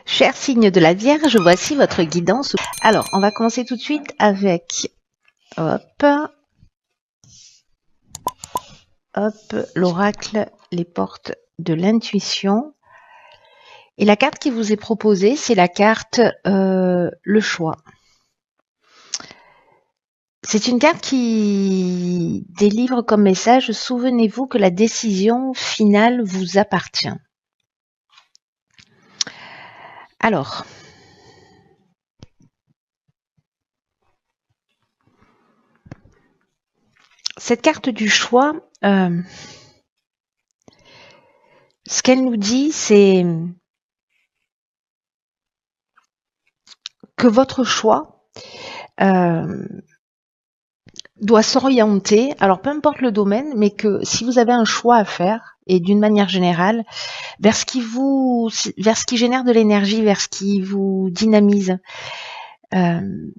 Cher signe de la Vierge, voici votre guidance. Alors, on va commencer tout de suite avec hop, l'oracle, les portes de l'intuition. Et la carte qui vous est proposée, c'est la carte le choix. C'est une carte qui délivre comme message: souvenez-vous que la décision finale vous appartient. Alors, cette carte du choix, ce qu'elle nous dit, c'est que votre choix doit s'orienter, alors peu importe le domaine, mais que si vous avez un choix à faire, et d'une manière générale, vers ce qui génère de l'énergie, vers ce qui vous dynamise. Il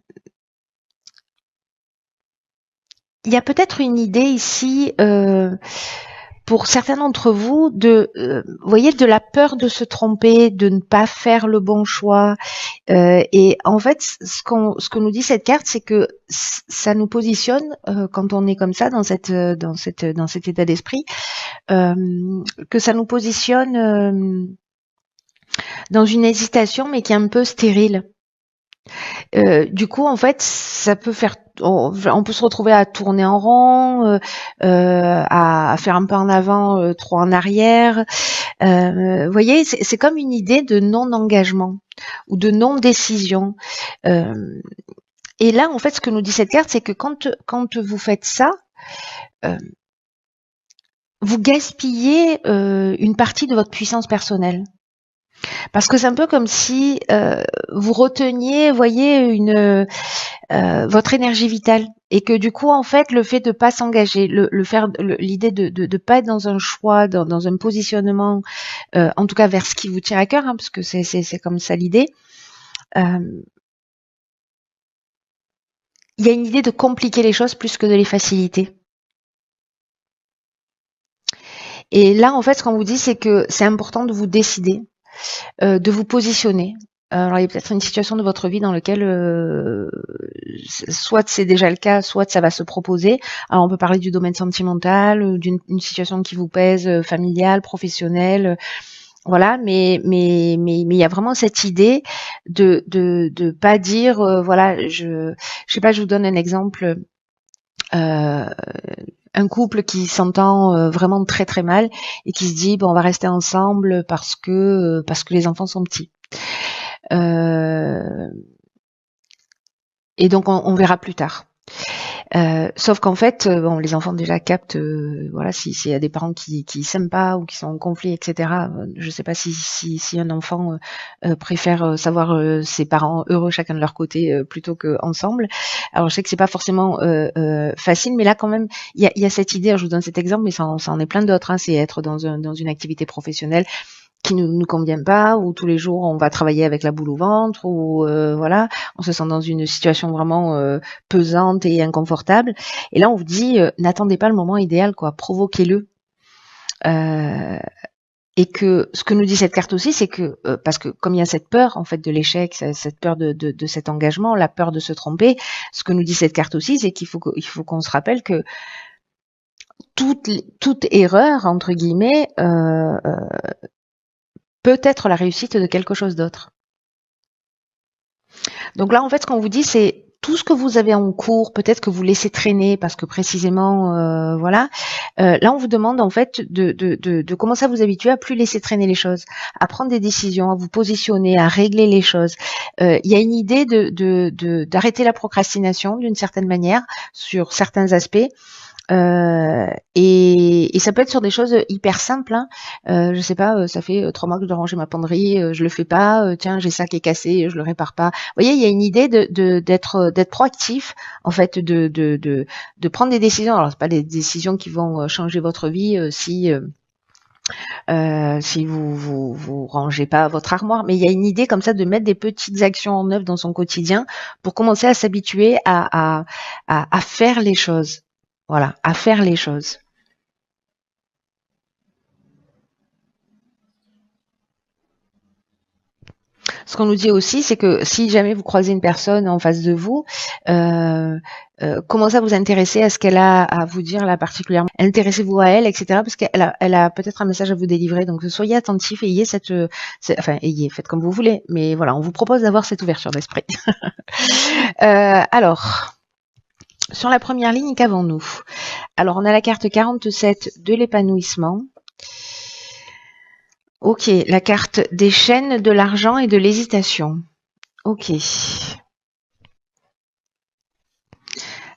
y a peut-être une idée ici, pour certains d'entre vous, vous voyez, de la peur de se tromper, de ne pas faire le bon choix. Et en fait, ce que nous dit cette carte, c'est que ça nous positionne, quand on est comme ça dans cet état d'esprit, que ça nous positionne dans une hésitation, mais qui est un peu stérile. Du coup, en fait, ça peut faire, on peut se retrouver à tourner en rond, à faire un pas en avant, trop en arrière. Vous voyez, c'est comme une idée de non-engagement ou de non-décision. Et là, en fait, ce que nous dit cette carte, c'est que quand vous faites ça, vous gaspillez une partie de votre puissance personnelle. Parce que c'est un peu comme si vous reteniez, voyez, votre énergie vitale, et que du coup, en fait, le fait de pas s'engager, l'idée de pas être dans un choix, dans un positionnement, en tout cas vers ce qui vous tient à cœur, parce que c'est comme ça l'idée. Il y a une idée de compliquer les choses plus que de les faciliter. Et là, en fait, ce qu'on vous dit, c'est que c'est important de vous décider, de vous positionner. Alors, il y a peut-être une situation de votre vie dans laquelle soit c'est déjà le cas, soit ça va se proposer. Alors, on peut parler du domaine sentimental, d'une situation qui vous pèse, familiale, professionnelle, voilà. Mais il y a vraiment cette idée de pas dire, voilà, je sais pas, je vous donne un exemple. Un couple qui s'entend vraiment très très mal et qui se dit, bon, on va rester ensemble parce que les enfants sont petits. Et donc on verra plus tard. Sauf qu'en fait, bon, les enfants déjà captent, voilà, s'il y a des parents qui s'aiment pas ou qui sont en conflit, etc. Je sais pas si un enfant préfère savoir ses parents heureux chacun de leur côté plutôt que ensemble. Alors je sais que c'est pas forcément facile, mais là quand même, il y a cette idée. Alors, je vous donne cet exemple, mais ça en est plein d'autres. Hein, c'est être dans une activité professionnelle qui ne nous convient pas, où tous les jours on va travailler avec la boule au ventre, ou voilà, on se sent dans une situation vraiment pesante et inconfortable. Et là, on vous dit, n'attendez pas le moment idéal, quoi, provoquez-le. Et que ce que nous dit cette carte aussi, c'est que parce que comme il y a cette peur en fait de l'échec, cette peur de cet engagement, la peur de se tromper, ce que nous dit cette carte aussi, c'est qu'il faut qu'on se rappelle que toute erreur entre guillemets peut être la réussite de quelque chose d'autre. Donc là, en fait, ce qu'on vous dit, c'est tout ce que vous avez en cours, peut-être que vous laissez traîner parce que précisément, voilà. Là, on vous demande en fait de commencer à vous habituer à plus laisser traîner les choses, à prendre des décisions, à vous positionner, à régler les choses. Il y a une idée d'arrêter la procrastination d'une certaine manière sur certains aspects. Et ça peut être sur des choses hyper simples. Hein. Je sais pas, ça fait 3 mois que je dois ranger ma penderie, je le fais pas. Tiens, j'ai ça qui est cassé, je le répare pas. Vous voyez, il y a une idée d'être proactif, en fait, de prendre des décisions. Alors, c'est pas des décisions qui vont changer votre vie si vous rangez pas votre armoire, mais il y a une idée comme ça de mettre des petites actions en œuvre dans son quotidien pour commencer à s'habituer à faire les choses. Voilà, à faire les choses. ce qu'on nous dit aussi, c'est que si jamais vous croisez une personne en face de vous, commencez à vous intéresser à ce qu'elle a à vous dire là particulièrement. Intéressez-vous à elle, etc. Parce qu'elle a peut-être un message à vous délivrer. Donc soyez attentifs et ayez faites comme vous voulez. Mais voilà, on vous propose d'avoir cette ouverture d'esprit. Alors, sur la première ligne, qu'avons-nous? Alors, on a la carte 47 de l'épanouissement. Ok, la carte des chaînes, de l'argent et de l'hésitation. Ok.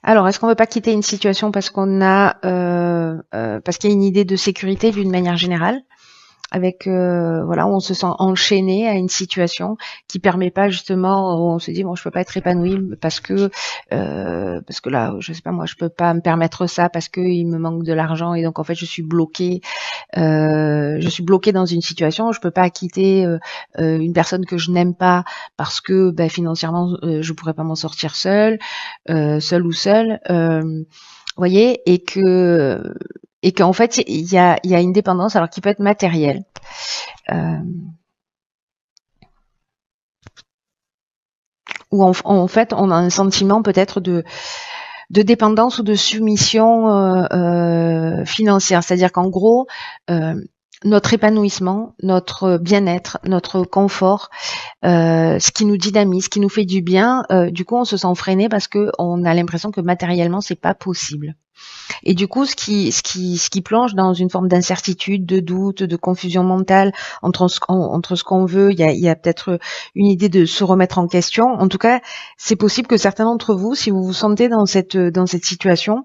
Alors, est-ce qu'on ne veut pas quitter une situation parce qu'on a, parce qu'il y a une idée de sécurité d'une manière générale, avec voilà, où on se sent enchaîné à une situation qui permet pas justement, où on se dit bon, je peux pas être épanoui parce que là, je sais pas moi, je peux pas me permettre ça parce que il me manque de l'argent et donc en fait je suis bloquée dans une situation, je peux pas quitter une personne que je n'aime pas parce que financièrement je pourrais pas m'en sortir seule ou seule, voyez, et qu'en fait il y a une dépendance alors qui peut être matérielle. Où en fait on a un sentiment peut-être de dépendance ou de soumission financière, c'est-à-dire qu'en gros notre épanouissement, notre bien-être, notre confort, ce qui nous dynamise, ce qui nous fait du bien, du coup on se sent freiné parce que on a l'impression que matériellement c'est pas possible. Et du coup, ce qui plonge dans une forme d'incertitude, de doute, de confusion mentale entre ce qu'on veut. Il y a peut-être une idée de se remettre en question. En tout cas, c'est possible que certains d'entre vous, si vous vous sentez dans cette situation,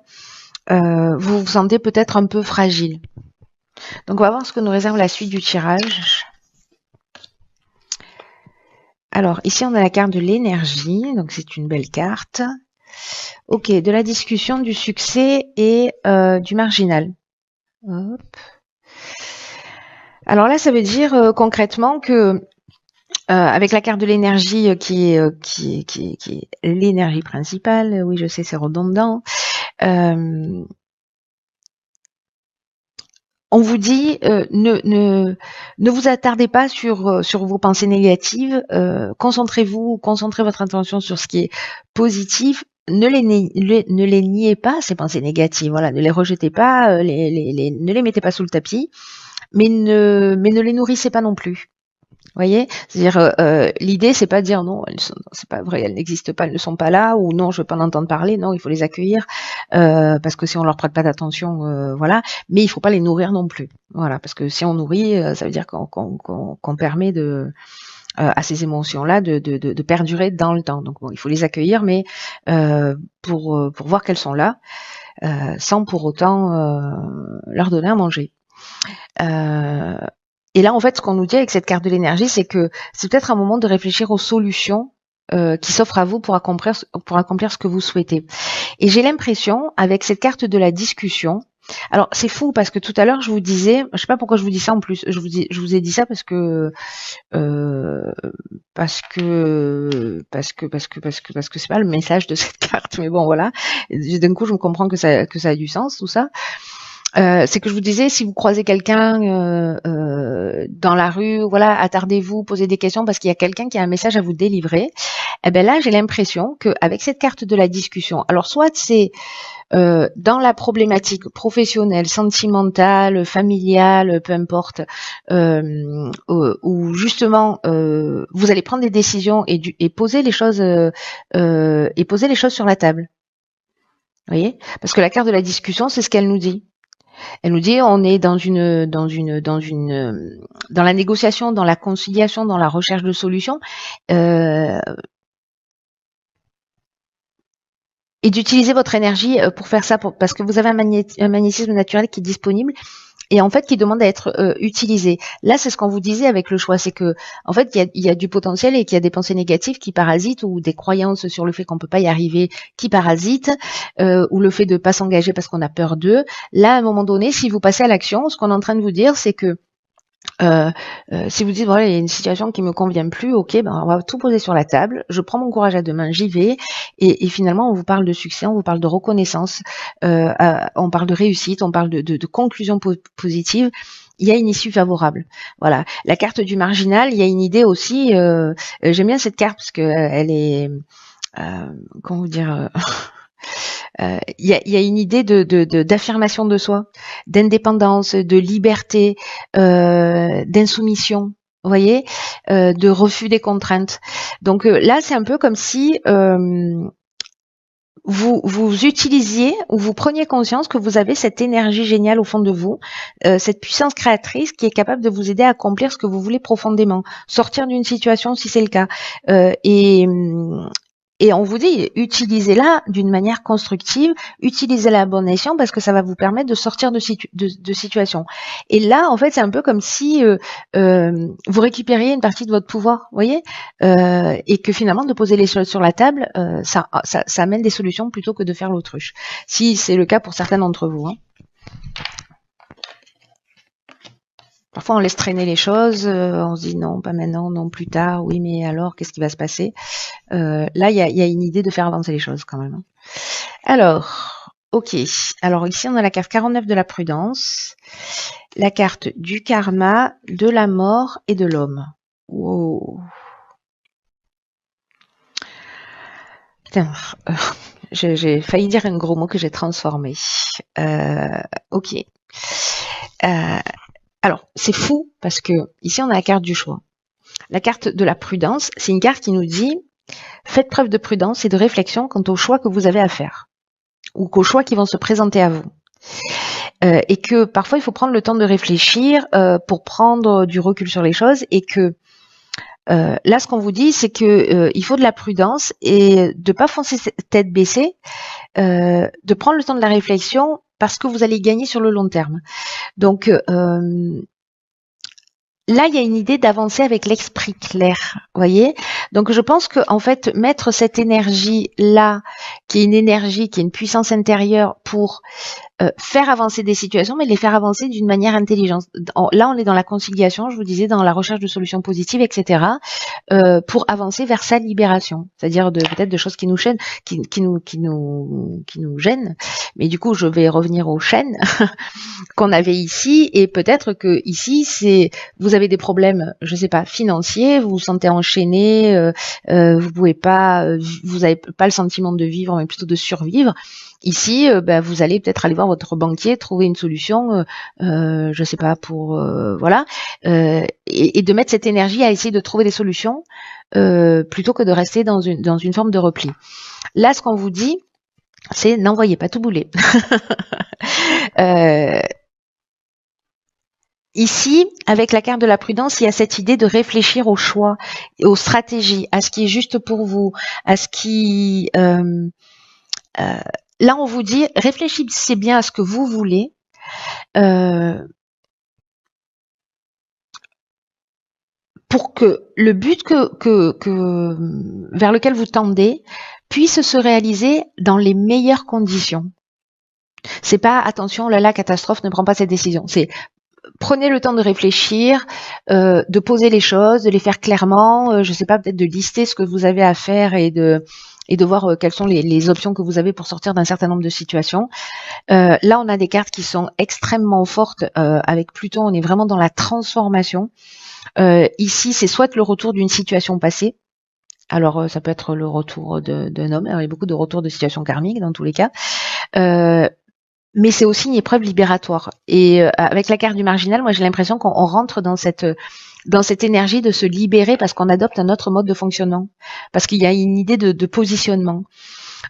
vous vous sentez peut-être un peu fragile. Donc, on va voir ce que nous réserve la suite du tirage. Alors, ici, on a la carte de l'énergie. Donc, c'est une belle carte. Ok, de la discussion, du succès et du marginal. Hop. Alors là, ça veut dire concrètement que avec la carte de l'énergie qui est l'énergie principale, oui, je sais, c'est redondant. On vous dit ne vous attardez pas sur vos pensées négatives. Concentrez votre attention sur ce qui est positif. Ne les niez pas, ces pensées négatives. Voilà, ne les rejetez pas, ne les mettez pas sous le tapis, mais ne les nourrissez pas non plus. Voyez, c'est-à-dire l'idée c'est pas de dire non, c'est pas vrai, elles n'existent pas, elles ne sont pas là, ou non, je veux pas en entendre parler. Non, il faut les accueillir parce que si on leur prête pas d'attention, voilà. Mais il faut pas les nourrir non plus. Voilà, parce que si on nourrit, ça veut dire qu'on permet à ces émotions-là de perdurer dans le temps. Donc bon, il faut les accueillir, mais pour voir qu'elles sont là, sans pour autant leur donner à manger. Et là, en fait, ce qu'on nous dit avec cette carte de l'énergie, c'est que c'est peut-être un moment de réfléchir aux solutions qui s'offrent à vous pour accomplir ce que vous souhaitez. Et j'ai l'impression, avec cette carte de la discussion, alors c'est fou parce que tout à l'heure je vous disais, je sais pas pourquoi je vous dis ça en plus, je vous ai dit ça parce que c'est pas le message de cette carte, mais bon voilà. D'un coup, je me comprends que ça a du sens tout ça. C'est que je vous disais, si vous croisez quelqu'un dans la rue, voilà, attardez-vous, posez des questions parce qu'il y a quelqu'un qui a un message à vous délivrer. Et ben là, j'ai l'impression qu'avec cette carte de la discussion, alors soit c'est dans la problématique professionnelle, sentimentale, familiale, peu importe, où justement vous allez prendre des décisions et poser les choses sur la table. Vous voyez, parce que la carte de la discussion, c'est ce qu'elle nous dit. Elle nous dit on est dans la négociation, dans la conciliation, dans la recherche de solutions, et d'utiliser votre énergie pour faire ça, parce que vous avez un magnétisme naturel qui est disponible et en fait qui demande à être utilisé. Là, c'est ce qu'on vous disait avec le choix, c'est que en fait il y a du potentiel et qu'il y a des pensées négatives qui parasitent ou des croyances sur le fait qu'on peut pas y arriver qui parasitent ou le fait de pas s'engager parce qu'on a peur d'eux. Là, à un moment donné, si vous passez à l'action, ce qu'on est en train de vous dire, c'est que si vous dites voilà, il y a une situation qui me convient plus, ok, on va tout poser sur la table, je prends mon courage à deux mains, j'y vais, et finalement on vous parle de succès, on vous parle de reconnaissance, on parle de réussite, on parle de conclusion positive, il y a une issue favorable. Voilà. La carte du marginal, il y a une idée aussi. J'aime bien cette carte parce que elle est, comment vous dire. Il y a une idée d'affirmation de soi, d'indépendance, de liberté, d'insoumission, vous voyez, de refus des contraintes. Donc là, c'est un peu comme si vous utilisiez ou vous preniez conscience que vous avez cette énergie géniale au fond de vous, cette puissance créatrice qui est capable de vous aider à accomplir ce que vous voulez profondément, sortir d'une situation si c'est le cas. Et on vous dit, utilisez-la d'une manière constructive, utilisez-la à bon escient parce que ça va vous permettre de sortir de situations. Et là, en fait, c'est un peu comme si vous récupériez une partie de votre pouvoir, vous voyez, et que finalement, de poser les choses sur la table, ça amène des solutions plutôt que de faire l'autruche. Si c'est le cas pour certains d'entre vous. Hein. Parfois, on laisse traîner les choses, on se dit non, pas maintenant, non, plus tard, oui, mais alors, qu'est-ce qui va se passer? Là, il y a une idée de faire avancer les choses quand même. Alors, ok. Alors ici, on a la carte 49 de la prudence, la carte du karma, de la mort et de l'homme. Wow. Putain, j'ai failli dire un gros mot que j'ai transformé. Ok. Alors, c'est fou parce que ici, on a la carte du choix. La carte de la prudence, c'est une carte qui nous dit faites preuve de prudence et de réflexion quant aux choix que vous avez à faire ou qu'aux choix qui vont se présenter à vous. Et que parfois, il faut prendre le temps de réfléchir pour prendre du recul sur les choses et que là, ce qu'on vous dit, c'est que il faut de la prudence et de pas foncer tête baissée, de prendre le temps de la réflexion parce que vous allez gagner sur le long terme. Donc là, il y a une idée d'avancer avec l'esprit clair, voyez. Donc, je pense que en fait, mettre cette énergie-là, qui est une énergie, qui est une puissance intérieure pour faire avancer des situations, mais les faire avancer d'une manière intelligente. Là, on est dans la conciliation, je vous disais, dans la recherche de solutions positives, etc., pour avancer vers sa libération, c'est-à-dire peut-être de choses qui nous gênent, qui nous gênent. Mais du coup, je vais revenir aux chaînes qu'on avait ici, et peut-être que ici, vous avez des problèmes, je sais pas, financiers, vous vous sentez enchaîné, vous pouvez pas, vous n'avez pas le sentiment de vivre, mais plutôt de survivre. Ici, vous allez peut-être aller voir votre banquier, trouver une solution, je sais pas, pour voilà, et de mettre cette énergie à essayer de trouver des solutions plutôt que de rester dans une forme de repli. Là, ce qu'on vous dit, c'est n'envoyez pas tout bouler. Ici, avec la carte de la prudence, il y a cette idée de réfléchir aux choix, aux stratégies, à ce qui est juste pour vous, à ce qui là, on vous dit, réfléchissez bien à ce que vous voulez. Pour que le but vers lequel vous tendez puisse se réaliser dans les meilleures conditions. C'est pas attention, là, catastrophe, ne prends pas cette décision. C'est prenez le temps de réfléchir, de poser les choses, de les faire clairement. Je sais pas, peut-être de lister ce que vous avez à faire et de voir quelles sont les options que vous avez pour sortir d'un certain nombre de situations. Là, on a des cartes qui sont extrêmement fortes. Avec Pluton, on est vraiment dans la transformation. Ici, c'est soit le retour d'une situation passée. Alors, ça peut être le retour d'un homme. Alors, il y a beaucoup de retours de situations karmiques dans tous les cas. Mais c'est aussi une épreuve libératoire. Et avec la carte du marginal, moi, j'ai l'impression qu'on rentre dans cette énergie de se libérer parce qu'on adopte un autre mode de fonctionnement, parce qu'il y a une idée de positionnement.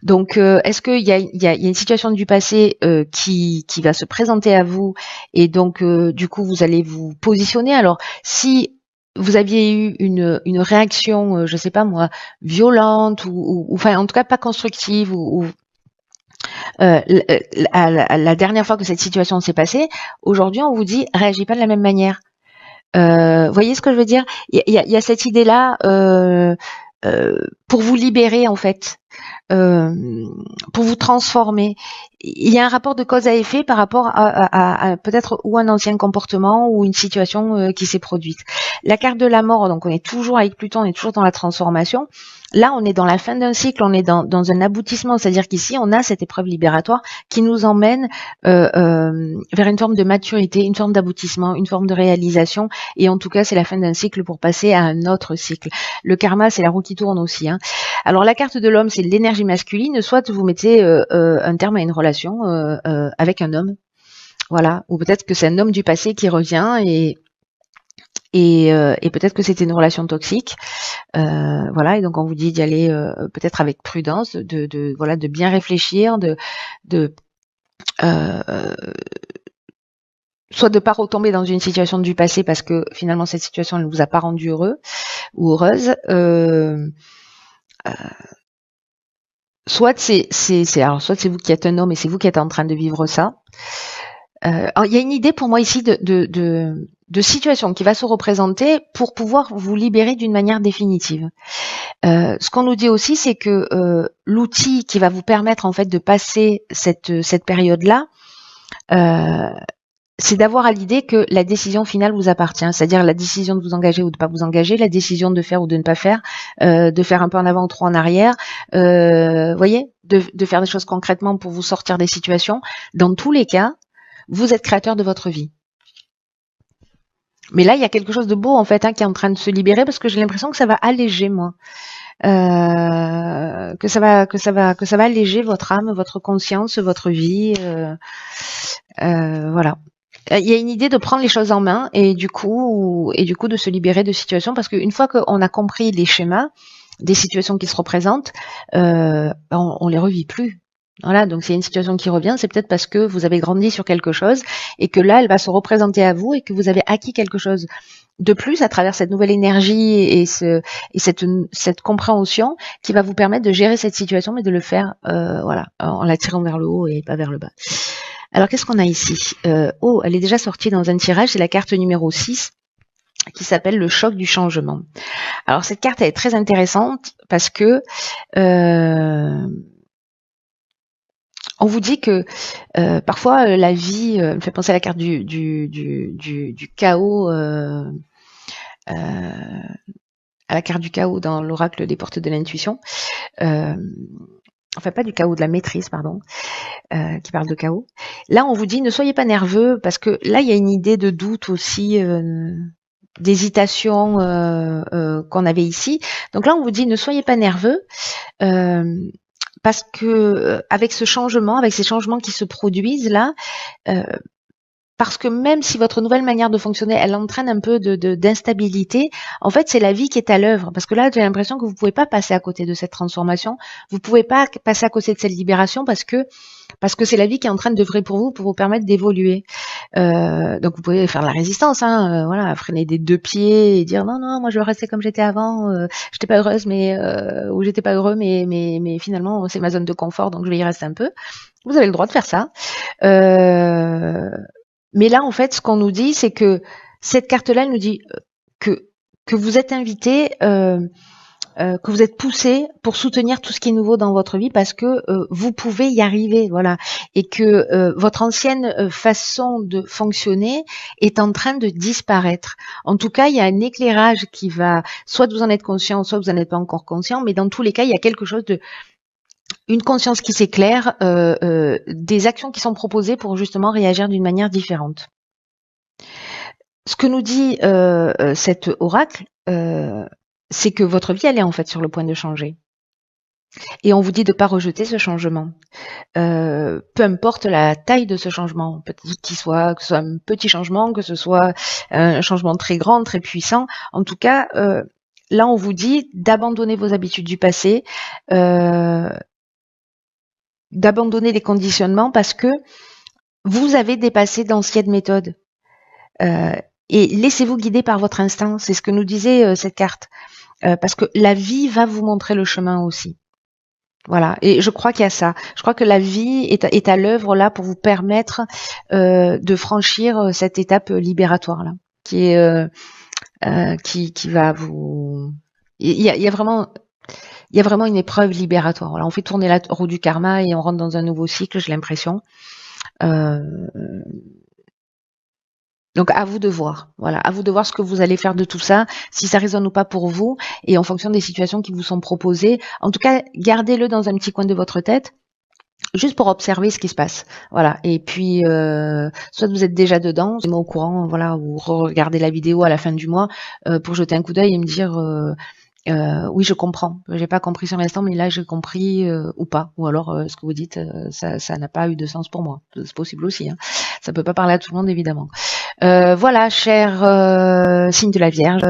Donc, est-ce qu'il y a une situation du passé qui va se présenter à vous et donc du coup vous allez vous positionner. Alors, si vous aviez eu une réaction, je sais pas moi, violente ou enfin en tout cas pas constructive ou la dernière fois que cette situation s'est passée, aujourd'hui on vous dit réagis pas de la même manière. Voyez ce que je veux dire? Il y a cette idée-là pour vous libérer en fait. pour vous transformer. Il y a un rapport de cause à effet par rapport à peut-être ou un ancien comportement ou une situation qui s'est produite. La carte de la mort, donc on est toujours avec Pluton, on est toujours dans la transformation. Là, on est dans la fin d'un cycle, on est dans un aboutissement, c'est-à-dire qu'ici, on a cette épreuve libératoire qui nous emmène vers une forme de maturité, une forme d'aboutissement, une forme de réalisation, et en tout cas, c'est la fin d'un cycle pour passer à un autre cycle. Le karma, c'est la roue qui tourne aussi. Hein. Alors, la carte de l'homme, c'est l'énergie masculine, soit vous mettez un terme à une relation avec un homme, voilà, ou peut-être que c'est un homme du passé qui revient et peut-être que c'était une relation toxique, voilà, et donc on vous dit d'y aller peut-être avec prudence, voilà, de bien réfléchir, soit de pas retomber dans une situation du passé parce que finalement cette situation ne vous a pas rendu heureux ou heureuse, soit c'est vous qui êtes un homme et c'est vous qui êtes en train de vivre ça. Il y a une idée pour moi ici de situation qui va se représenter pour pouvoir vous libérer d'une manière définitive. Ce qu'on nous dit aussi, c'est que l'outil qui va vous permettre en fait de passer cette période-là, c'est d'avoir à l'idée que la décision finale vous appartient, c'est-à-dire la décision de vous engager ou de ne pas vous engager, la décision de faire ou de ne pas faire, de faire un peu en avant ou trop en arrière, voyez, de faire des choses concrètement pour vous sortir des situations. Dans tous les cas, vous êtes créateur de votre vie. Mais là, il y a quelque chose de beau en fait qui est en train de se libérer parce que j'ai l'impression que ça va alléger, moi. Que ça va alléger votre âme, votre conscience, votre vie. Voilà. Il y a une idée de prendre les choses en main et du coup de se libérer de situations parce qu'une fois qu'on a compris les schémas des situations qui se représentent, on les revit plus. Voilà, donc c'est une situation qui revient, c'est peut-être parce que vous avez grandi sur quelque chose et que là, elle va se représenter à vous et que vous avez acquis quelque chose de plus à travers cette nouvelle énergie et cette compréhension qui va vous permettre de gérer cette situation, mais de le faire voilà, en la tirant vers le haut et pas vers le bas. Alors, qu'est-ce qu'on a ici? Elle est déjà sortie dans un tirage, c'est la carte numéro 6 qui s'appelle le choc du changement. Alors, cette carte elle est très intéressante parce que on vous dit que parfois la vie me fait penser à la carte du chaos, à la carte du chaos dans l'oracle des portes de l'intuition. Enfin, pas du chaos, de la maîtrise, pardon, qui parle de chaos. Là, on vous dit, ne soyez pas nerveux, parce que là, il y a une idée de doute aussi, d'hésitation qu'on avait ici. Donc là, on vous dit, ne soyez pas nerveux, parce que avec ce changement, avec ces changements qui se produisent là, parce que même si votre nouvelle manière de fonctionner, elle entraîne un peu d'instabilité, en fait, c'est la vie qui est à l'œuvre. Parce que là, j'ai l'impression que vous pouvez pas passer à côté de cette transformation. Vous pouvez pas passer à côté de cette libération parce que c'est la vie qui est en train d'œuvrer pour vous permettre d'évoluer. Donc vous pouvez faire de la résistance, voilà, freiner des deux pieds et dire non, moi je veux rester comme j'étais avant. J'étais pas heureuse, ou j'étais pas heureux, mais finalement c'est ma zone de confort, donc je vais y rester un peu. Vous avez le droit de faire ça. Mais là, en fait, ce qu'on nous dit, c'est que cette carte-là, elle nous dit que vous êtes invité, que vous êtes poussé pour soutenir tout ce qui est nouveau dans votre vie parce que vous pouvez y arriver, voilà, et que votre ancienne façon de fonctionner est en train de disparaître. En tout cas, il y a un éclairage qui va, soit vous en êtes conscient, soit vous n'en êtes pas encore conscient, mais dans tous les cas, il y a quelque chose une conscience qui s'éclaire, des actions qui sont proposées pour justement réagir d'une manière différente. Ce que nous dit cet oracle, c'est que votre vie, elle est en fait sur le point de changer. Et on vous dit de ne pas rejeter ce changement. Peu importe la taille de ce changement, que ce soit un petit changement, que ce soit un changement très grand, très puissant. En tout cas, là, on vous dit d'abandonner vos habitudes du passé, d'abandonner les conditionnements parce que vous avez dépassé d'anciennes méthodes. Et laissez-vous guider par votre instinct, c'est ce que nous disait cette carte. Parce que la vie va vous montrer le chemin aussi. Voilà, et je crois qu'il y a ça. Je crois que la vie est à l'œuvre là pour vous permettre de franchir cette étape libératoire là, qui est qui va vous. Il y a vraiment il y a vraiment une épreuve libératoire. Voilà, on fait tourner la roue du karma et on rentre dans un nouveau cycle, j'ai l'impression. Donc à vous de voir, voilà, à vous de voir ce que vous allez faire de tout ça, si ça résonne ou pas pour vous, et en fonction des situations qui vous sont proposées. En tout cas, gardez-le dans un petit coin de votre tête, juste pour observer ce qui se passe, voilà. Et puis, soit vous êtes déjà dedans, vous êtes au courant, voilà, ou regardez la vidéo à la fin du mois pour jeter un coup d'œil et me dire. Oui, je comprends. J'ai pas compris sur l'instant, mais là j'ai compris ou pas. Ou alors ce que vous dites, ça n'a pas eu de sens pour moi. C'est possible aussi. Hein. Ça peut pas parler à tout le monde évidemment. Voilà, cher signe de la Vierge.